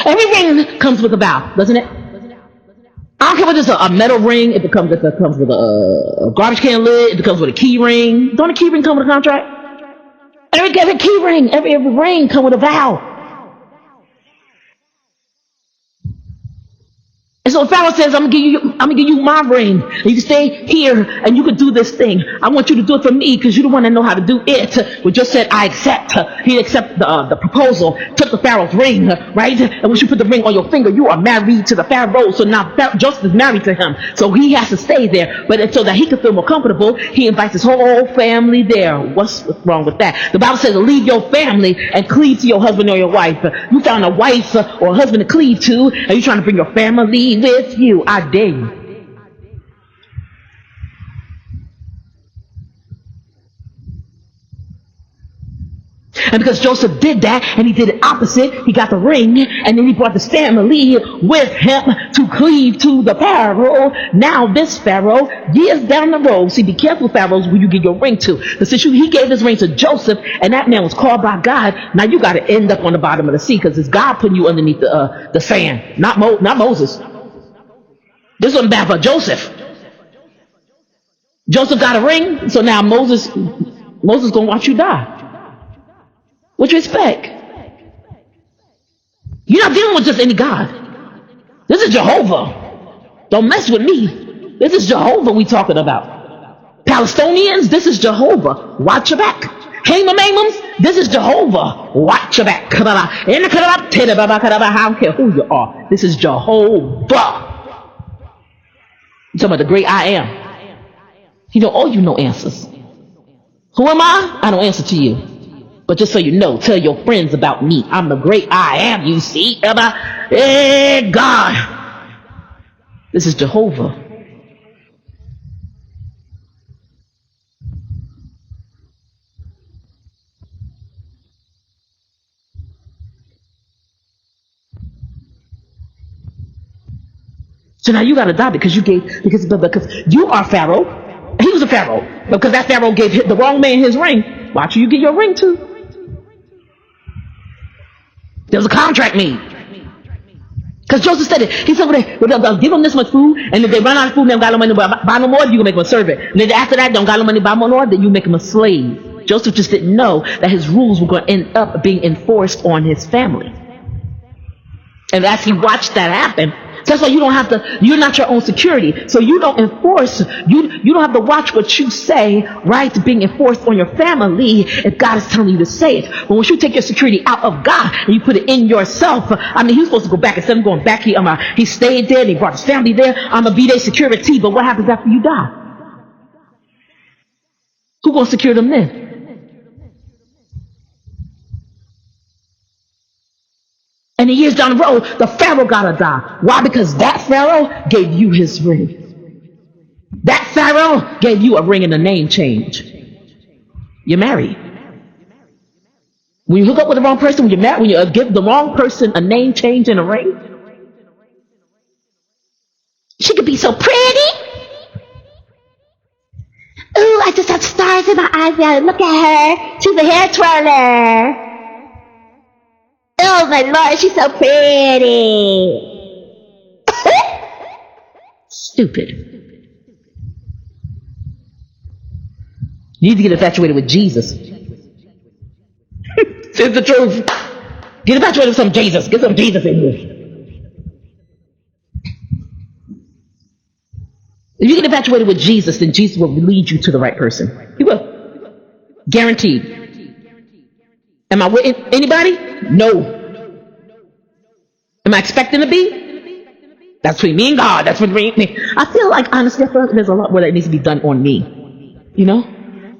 Every ring comes with a vow, doesn't it? I don't care whether it's a metal ring, if it comes with a garbage can lid, if it comes with a key ring. Don't a key ring come with a contract? Every key ring, every ring come with a vow. And so Pharaoh says, I'm gonna give you my ring. And you can stay here and you can do this thing. I want you to do it for me because you're the one that know how to do it. We just said, I accept. He accepted the proposal, took the Pharaoh's ring, right? And once you put the ring on your finger, you are married to the Pharaoh. So now Joseph is married to him. So he has to stay there. But so that he can feel more comfortable, he invites his whole family there. What's wrong with that? The Bible says, leave your family and cleave to your husband or your wife. You found a wife or a husband to cleave to, and you're trying to bring your family with you. I dare you. And because Joseph did that and he did it opposite, he got the ring and then he brought this family with him to cleave to the Pharaoh. Now this Pharaoh, years down the road, see, be careful, Pharaohs, who you give your ring to. But since he gave his ring to Joseph and that man was called by God, now you got to end up on the bottom of the sea because it's God putting you underneath the sand, not Moses. This wasn't bad for Joseph. Joseph got a ring, so now Moses gonna watch you die. What you expect? You're not dealing with just any God. This is Jehovah. Don't mess with me. This is Jehovah we talking about. Palestinians, this is Jehovah. Watch your back. Hamamamams, this is Jehovah. Watch your back. I don't care who you are. This is Jehovah. You're talking about the great I am. You know answers. Who am I? I don't answer to you. But just so you know, tell your friends about me. I'm the great I am, you see. Hey, God. This is Jehovah. So now you got to die because you are Pharaoh. He was a Pharaoh. Because that Pharaoh gave the wrong man his ring. Watch who you get your ring to. There was a contract made. Because Joseph said it. He said, well, give them this much food, and if they run out of food, they don't got no money to buy no more, you can make them a servant. And then after that, don't got no money to buy more, then you make them a slave. Joseph just didn't know that his rules were going to end up being enforced on his family. And as he watched that happen, that's why you're not your own security. So you don't enforce, you don't have to watch what you say, right, being enforced on your family if God is telling you to say it. But once you take your security out of God and you put it in yourself, he was supposed to go back. Instead of going back, he stayed there and he brought his family there. I'm going to be their security. But what happens after you die? Who going to secure them then? And the years down the road, the Pharaoh gotta die. Why? Because that Pharaoh gave you his ring. That Pharaoh gave you a ring and a name change. You're married. When you hook up with the wrong person, when you give the wrong person a name change and a ring, she could be so pretty. Ooh, I just have stars in my eyes. Look at her. She's a hair twirler. Oh my Lord, she's so pretty. Stupid. You need to get infatuated with Jesus. It's the truth. Get infatuated with some Jesus. Get some Jesus in here. If you get infatuated with Jesus, then Jesus will lead you to the right person. He will. Guaranteed. Am I with anybody? No. Am I expecting to be? That's between me and God. That's between me. I feel like, honestly, there's a lot more that needs to be done on me. You know?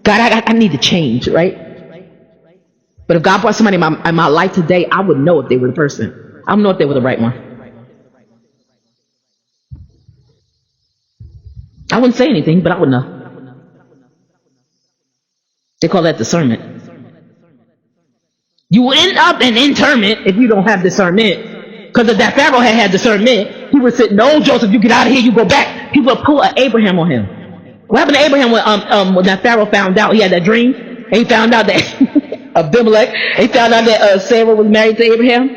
God, I need to change, right? But if God brought somebody in my life today, I would know if they were the person. I would know if they were the right one. I wouldn't say anything, but I would know. They call that discernment. You will end up in internment if you don't have discernment. Because if that Pharaoh had discernment, he would say, no, Joseph, you get out of here, you go back. He would pull an Abraham on him. What happened to Abraham when that Pharaoh found out he had that dream? And he found out that Abimelech, he found out that Sarah was married to Abraham.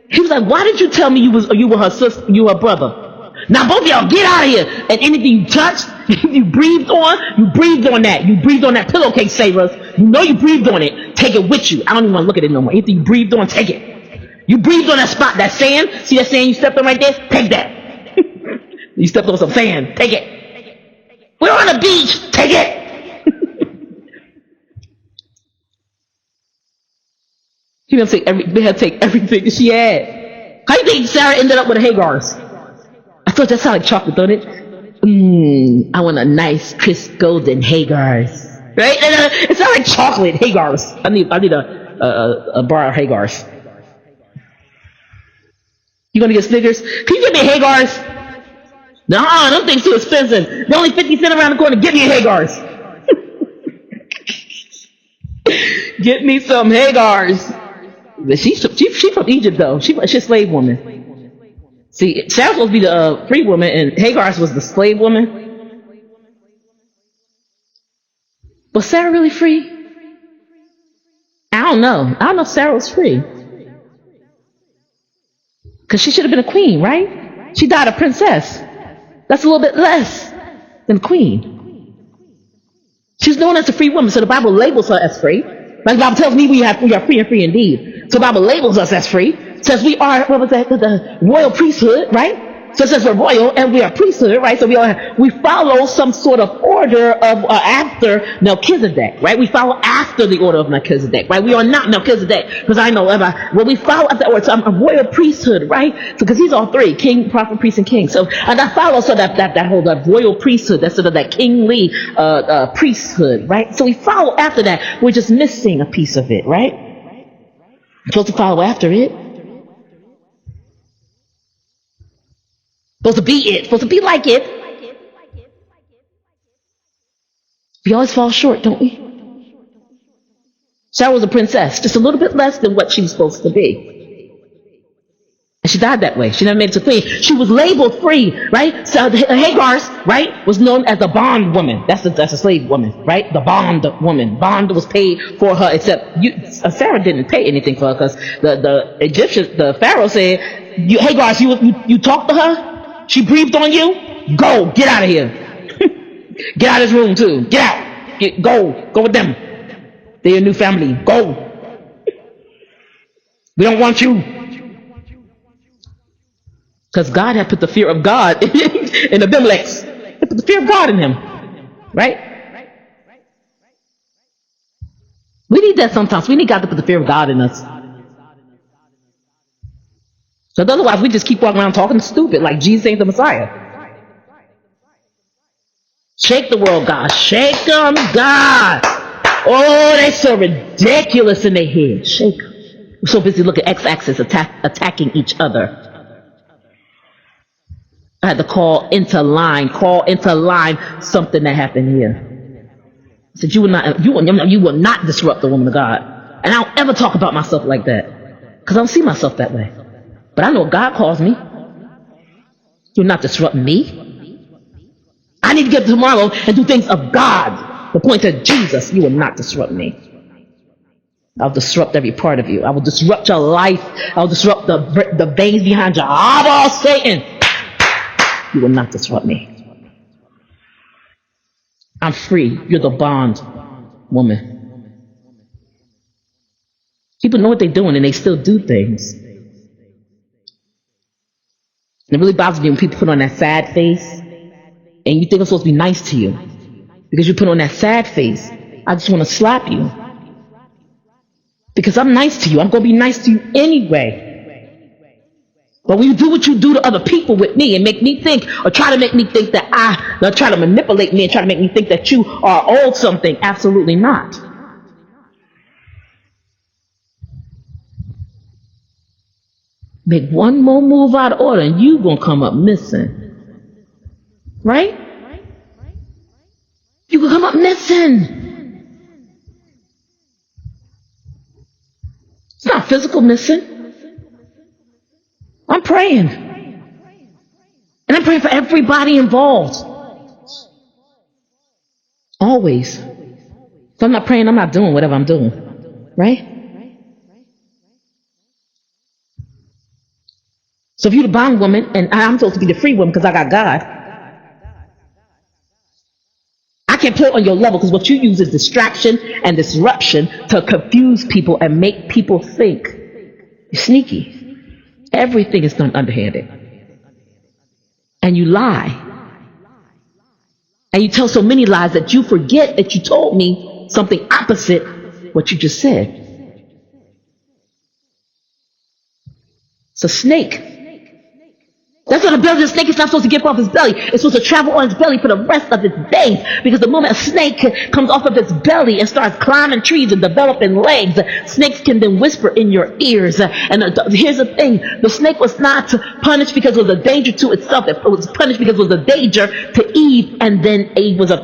He was like, why did you tell me you were her sister, you were her brother? Now both of y'all get out of here. And anything you touched, you breathed on that. You breathed on that pillowcase, Savers. You know you breathed on it. Take it with you. I don't even want to look at it no more. Anything you breathed on, take it. You breathed on that spot, that sand. See that sand you stepped on right there? Take that. You stepped on some sand. Take it. We're on the beach. Take it. He had to take everything that she had. How do you think Sarah ended up with a Hagar's? I thought that sounded like chocolate, don't it? I want a nice, crisp, golden Hagar's. Right? It sounds like chocolate Hagar's. I need a bar of Hagar's. You gonna get Snickers? Can you get me a Hagar's? Nah, them things too expensive. They're only 50 cents around the corner. Get me a Hagar's. Get me some Hagar's. She's from Egypt though. She's a slave woman. See, Sarah's supposed to be the free woman, and Hagar's was the slave woman. Was Sarah really free? I don't know. I don't know if Sarah was free. Because she should have been a queen, right? She died a princess. That's a little bit less than a queen. She's known as a free woman, so the Bible labels her as free. Like the Bible tells me we are free and free indeed. So the Bible labels us as free. Says we are, the royal priesthood, right? So it says we're royal and we are priesthood, right? So we follow some sort of order of after Melchizedek, right? We follow after the order of Melchizedek, right? We are not Melchizedek, because I know when we follow after that order. So I'm a royal priesthood, right? So because he's all three: king, prophet, priest, and king. So and I follow that whole royal priesthood, that's sort of that kingly priesthood, right? So we follow after that. We're just missing a piece of it, right? We're supposed to follow after it. Supposed to be it. Supposed to be like it. We always fall short, don't we? Sarah was a princess, just a little bit less than what she was supposed to be. And she died that way. She never made it to queen. She was labeled free, right? So Hagar's, right, was known as the bond woman. That's a slave woman, right? The bond woman. Bond was paid for her, except Sarah didn't pay anything for her, because the Egyptians, the Pharaoh said, Hagar's, you talked to her? She breathed on you? Go. Get out of here. Get out of this room too. Get out. Go with them. They're your new family. Go. We don't want you. Because God had put the fear of God in Abimelech. He put the fear of God in him. Right? We need that sometimes. We need God to put the fear of God in us. So otherwise, we just keep walking around talking stupid like Jesus ain't the Messiah. Shake the world, God. Shake them, God. Oh, they so ridiculous in their head. Shake them. We're so busy looking at X-axis, attacking each other. I had to call into line something that happened here. I said, you will not disrupt the woman of God. And I don't ever talk about myself like that, because I don't see myself that way. But I know God calls me. You'll not disrupt me. I need to get tomorrow and do things of God. The point of Jesus, you will not disrupt me. I'll disrupt every part of you. I will disrupt your life. I'll disrupt the veins behind your eyeball, Satan. You will not disrupt me. I'm free. You're the bond woman. People know what they're doing and they still do things. It really bothers me when people put on that sad face and you think I'm supposed to be nice to you. Because you put on that sad face, I just want to slap you. Because I'm nice to you. I'm going to be nice to you anyway. But when you do what you do to other people with me and make me think, or try to make me think that try to manipulate me and try to make me think that you are owed something, absolutely not. Make one more move out of order and you gonna come up missing. Right? You gonna come up missing. It's not physical missing. I'm praying. And I'm praying for everybody involved. Always. If I'm not praying, I'm not doing whatever I'm doing. Right? So if you're the bondwoman and I'm supposed to be the free woman because I got God, I can't play on your level because what you use is distraction and disruption to confuse people and make people think you're sneaky. Everything is done underhanded. And you lie. And you tell so many lies that you forget that you told me something opposite what you just said. It's a snake. That's what the belly of the snake is not supposed to get off his belly. It's supposed to travel on his belly for the rest of its days. Because the moment a snake comes off of its belly and starts climbing trees and developing legs, snakes can then whisper in your ears. And here's the thing. The snake was not punished because it was a danger to itself. It was punished because it was a danger to Eve. And then Eve was a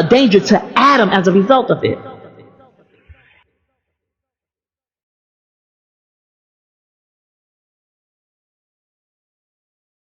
danger to Adam as a result of it.